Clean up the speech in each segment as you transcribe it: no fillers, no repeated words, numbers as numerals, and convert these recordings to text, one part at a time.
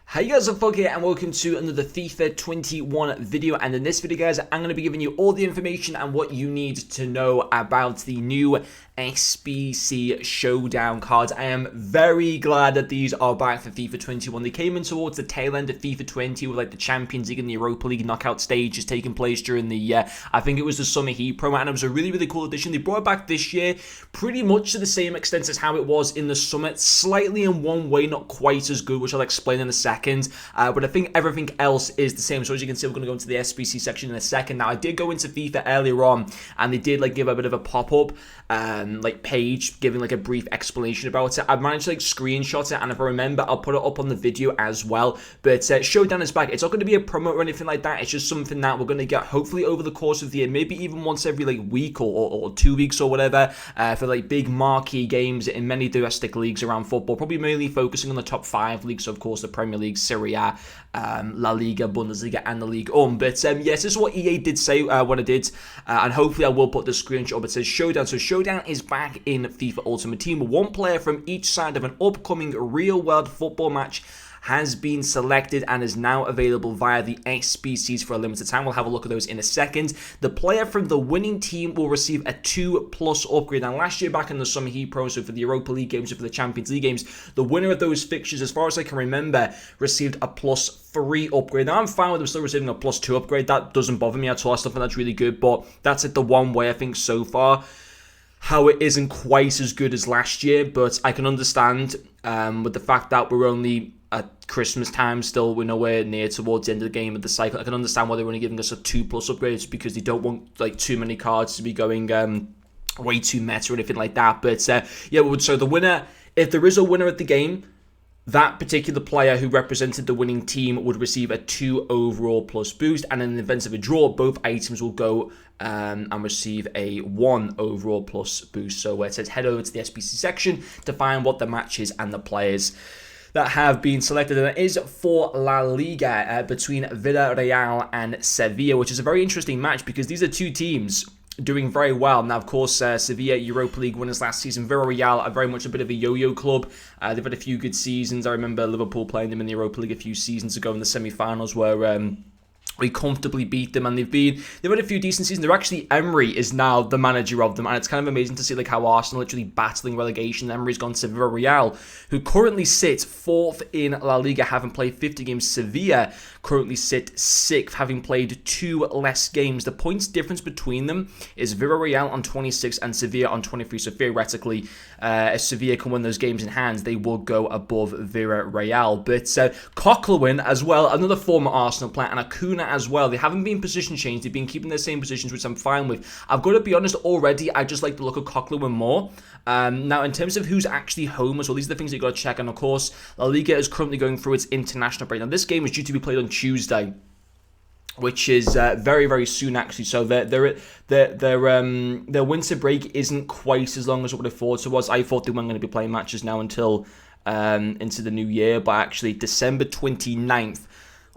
Hey guys, I'm Fog here and welcome to another FIFA 21 video, and in this video guys I'm going to be giving you all the information and what you need to know about the new SBC Showdown cards. I am very glad that these are back for FIFA 21. They came in towards the tail end of FIFA 20 with like the Champions League and the Europa League knockout stages taking place during the I think it was the Summer Heat promo, and it was a really cool addition. They brought it back this year pretty much to the same extent as how it was in the summer, slightly in one way, not quite as good, which I'll explain in a second. But I think everything else is the same. So as you can see, we're going to go into the SBC section in a second. Now, I did go into FIFA earlier on, and they did like give a bit of a pop-up like page giving like a brief explanation about it. I've managed to like screenshot it, and if I remember, I'll put it up on the video as well. But Showdown is back. It's not going to be a promo or anything like that. It's just something that we're going to get hopefully over the course of the year, maybe even once every like week or 2 weeks or whatever, for like big marquee games in many domestic leagues around football. Probably mainly focusing on the top 5 leagues, so of course the Premier League, Serie A, La Liga, Bundesliga, and the League. But yes, this is what EA did say when I did, and hopefully I will put the screenshot up. It says Showdown. So Showdown is back in FIFA Ultimate Team. One player from each side of an upcoming real-world football match has been selected and is now available via the SBCs for a limited time. We'll have a look at those in a second. The player from the winning team will receive a 2+ upgrade. Now, last year back in the Summer Heat Pro, so for the Europa League games or for the Champions League games, the winner of those fixtures, as far as I can remember, received a +3 upgrade. Now, I'm fine with them still receiving a +2 upgrade. That doesn't bother me at all. I still think that's really good, but that's like the one way I think so far how it isn't quite as good as last year. But I can understand with the fact that we're only at Christmas time still, we're nowhere near towards the end of the game of the cycle. I can understand why they're only giving us a 2+ upgrades, because they don't want like too many cards to be going way too meta or anything like that. But yeah, so the winner, if there is a winner at the game, that particular player who represented the winning team would receive a 2 overall plus boost, and in the event of a draw, both items will go and receive a 1 overall plus boost. So it says head over to the SBC section to find what the matches and the players that have been selected, and it is for La Liga between Villarreal and Sevilla, which is a very interesting match because these are two teams doing very well. Now, of course, Sevilla, Europa League winners last season. Villarreal are very much a bit of a yo-yo club. They've had a few good seasons. I remember Liverpool playing them in the Europa League a few seasons ago in the semi-finals where we comfortably beat them, and they've had a few decent seasons. They're actually, Emery is now the manager of them, and it's kind of amazing to see like how Arsenal literally battling relegation. Emery's gone to Villarreal, who currently sit 4th in La Liga, having played 50 games. Sevilla currently sit 6th, having played 2 less games. The points difference between them is Villarreal on 26 and Sevilla on 23. So theoretically, if Sevilla can win those games in hand, they will go above Villarreal. But Coquelin as well, another former Arsenal player, and Acuna as well. They haven't been position changed. They've been keeping their same positions, which I'm fine with. I've got to be honest, already, I just like the look of Coquelin more. Now, in terms of who's actually home as well, these are the things you've got to check. And of course, La Liga is currently going through its international break. Now, this game is due to be played on Tuesday, which is very soon actually. So their winter break isn't quite as long as what I thought it was. I thought they weren't going to be playing matches now until into the new year, but actually December 29th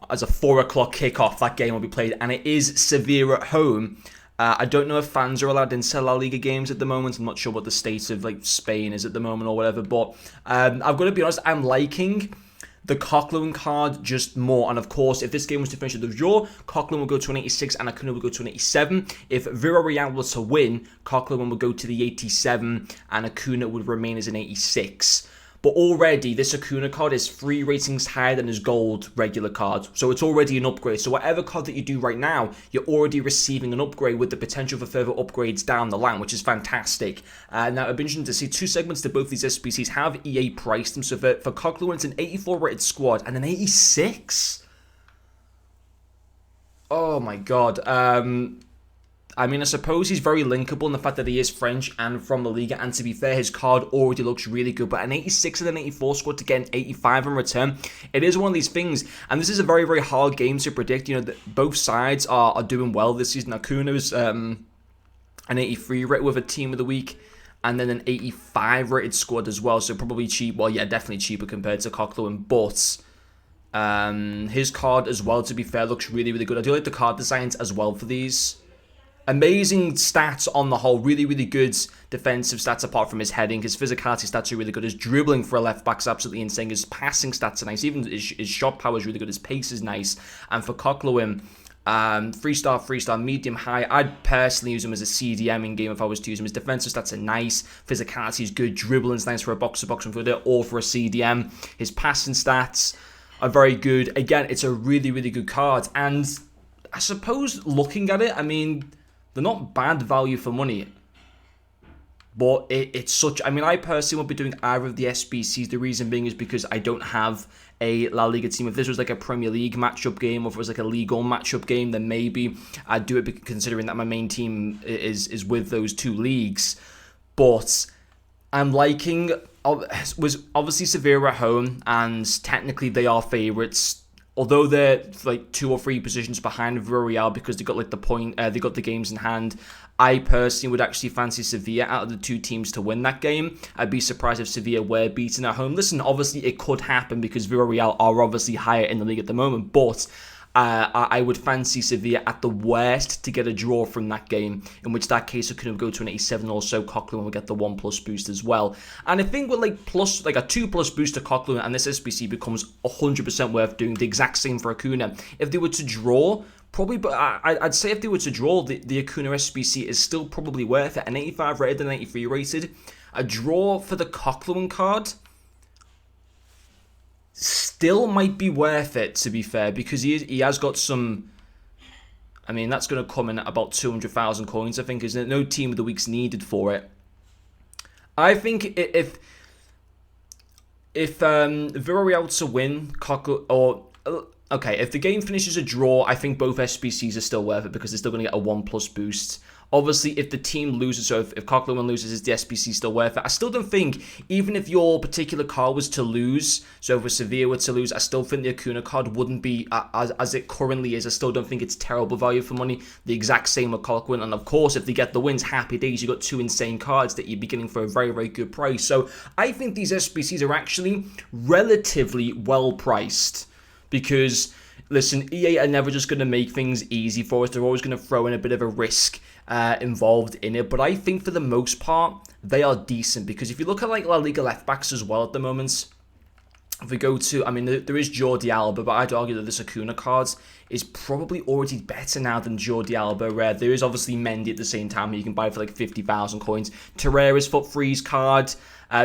as a 4 o'clock kickoff, that game will be played, and it is Sevilla at home. I don't know if fans are allowed into La Liga games at the moment. I'm not sure what the state of like Spain is at the moment or whatever, but I've got to be honest, I'm liking the Coquelin card just more. And of course, if this game was to finish at the draw, Coquelin will go to an 86 and Acuna will go to an 87. If Villarreal was to win, Coquelin would go to the 87 and Acuna would remain as an 86. But already, this Acuna card is 3 ratings higher than his gold regular card. So it's already an upgrade. So whatever card that you do right now, you're already receiving an upgrade with the potential for further upgrades down the line, which is fantastic. Now, it'd be interesting to see 2 segments to both these SBCs. Have EA priced them? So for Coquelin, it's an 84 rated squad and an 86? Oh my god. I mean, I suppose he's very linkable in the fact that he is French and from the Liga, and to be fair, his card already looks really good, but an 86 and an 84 squad to get an 85 in return, it is one of these things, and this is a very hard game to predict. You know, both sides are doing well this season. Acuna's an 83 rated with a team of the week, and then an 85 rated squad as well, so probably cheap. Well, yeah, definitely cheaper compared to Coquelin, but his card as well, to be fair, looks really good. I do like the card designs as well for these. Amazing stats on the whole, really, really good defensive stats apart from his heading. His physicality stats are really good. His dribbling for a left back is absolutely insane. His passing stats are nice. Even his shot power is really good. His pace is nice. And for Coquelin, 3-star, medium, high. I'd personally use him as a CDM in game if I was to use him. His defensive stats are nice. Physicality is good. Dribbling's nice for a box-to-box midfielder or for a CDM. His passing stats are very good. Again, it's a really, really good card. And I suppose looking at it, I mean, they're not bad value for money. But it's such... I mean, I personally won't be doing either of the SBCs. The reason being is because I don't have a La Liga team. If this was like a Premier League matchup game, or if it was like a Ligue 1 matchup game, then maybe I'd do it, considering that my main team is with those two leagues. But I'm liking... was obviously Sevilla at home, and technically they are favourites. Although they're like 2 or 3 positions behind Villarreal because they got like they got the games in hand. I personally would actually fancy Sevilla out of the 2 teams to win that game. I'd be surprised if Sevilla were beaten at home. Listen, obviously it could happen because Villarreal are obviously higher in the league at the moment, but I would fancy Sevilla at the worst to get a draw from that game, in which that case it could go to an 87 or so. Coquelin will get the 1+ boost as well. And I think with like a 2+ boost to Coquelin, and this SBC becomes 100% worth doing. The exact same for Acuna. If they were to draw, probably, but I'd say if they were to draw, the Acuna SBC is still probably worth it. An 85 rated and 83 rated. A draw for the Coquelin card still might be worth it, to be fair, because he has got some... I mean, that's going to come in at about 200,000 coins, I think, isn't it? No team of the week's needed for it. I think if Villarreal to win, okay, if the game finishes a draw, I think both SBCs are still worth it because they're still going to get a 1+ boost. Obviously, if the team loses, so if Coquelin loses, is the SBC still worth it? I still don't think, even if your particular card was to lose, so if Sevilla were to lose, I still think the Acuna card wouldn't be as it currently is. I still don't think it's terrible value for money. The exact same with Coquelin. And of course, if they get the wins, happy days. You've got 2 insane cards that you'd be getting for a very, very good price. So I think these SBCs are actually relatively well priced because... Listen, EA are never just going to make things easy for us. They're always going to throw in a bit of a risk involved in it. But I think for the most part, they are decent. Because if you look at like La Liga left backs as well at the moment, if we go to, I mean, there is Jordi Alba, but I'd argue that this Acuna card is probably already better now than Jordi Alba. There is obviously Mendy at the same time. You can buy for like 50,000 coins. Torreira's foot freeze card,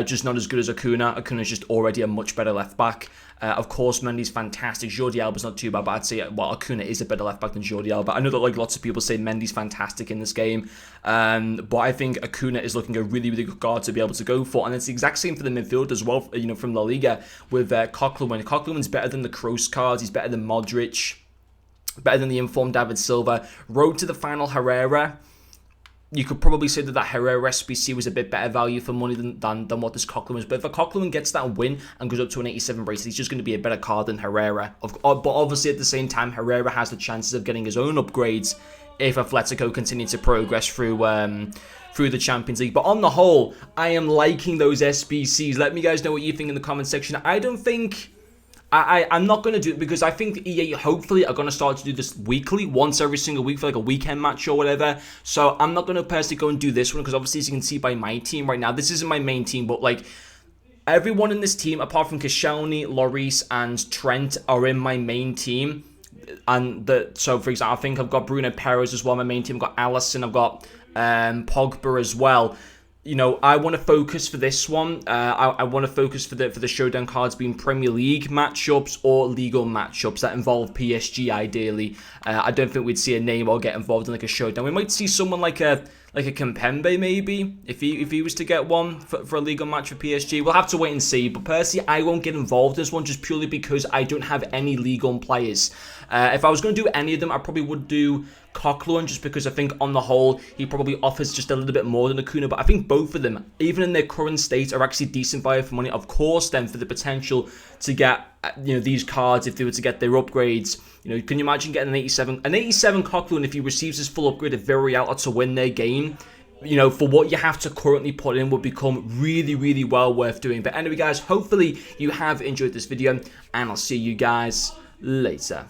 just not as good as Acuna. Acuna's just already a much better left back. Of course, Mendy's fantastic. Jordi Alba's not too bad, but I'd say, well, Acuna is a better left back than Jordi Alba. I know that like lots of people say Mendy's fantastic in this game, but I think Acuna is looking a really, really good card to be able to go for, and it's the exact same for the midfield as well. You know, from La Liga with Coquelin. Coquelin's better than the Kroos cards. He's better than Modric, better than the informed David Silva. Road to the final, Herrera. You could probably say that Herrera SBC was a bit better value for money than what this Coquelin was. But if a Coquelin gets that win and goes up to an 87 rated, he's just going to be a better card than Herrera. But obviously at the same time, Herrera has the chances of getting his own upgrades if Atletico continue to progress through the Champions League. But on the whole, I am liking those SBCs. Let me guys know what you think in the comment section. I don't think... I'm not going to do it because I think EA hopefully are going to start to do this weekly, once every single week for like a weekend match or whatever. So I'm not going to personally go and do this one because obviously, as you can see by my team right now, this isn't my main team, but like everyone in this team apart from Koscielny, Lloris and Trent are in my main team. And so for example, I think I've got Bruno Perez as well, my main team. I've got Alisson, I've got Pogba as well. You know, I want to focus for this one. I want to focus for the showdown cards being Premier League matchups or legal matchups that involve PSG ideally. I don't think we'd see a Neymar get involved in like a showdown. We might see someone like a Kimpembe maybe if he was to get one for a legal match for PSG. We'll have to wait and see. But personally, I won't get involved in this one just purely because I don't have any legal players. If I was going to do any of them, I probably would do Coquelin just because I think on the whole he probably offers just a little bit more than Acuna, but I think both of them, even in their current state, are actually decent value for money. Of course, then for the potential to get these cards if they were to get their upgrades. Can you imagine getting an 87 Coquelin if he receives his full upgrade of Villarreal to win their game? For what you have to currently put in would become really, really well worth doing. But anyway, guys, hopefully you have enjoyed this video, and I'll see you guys later.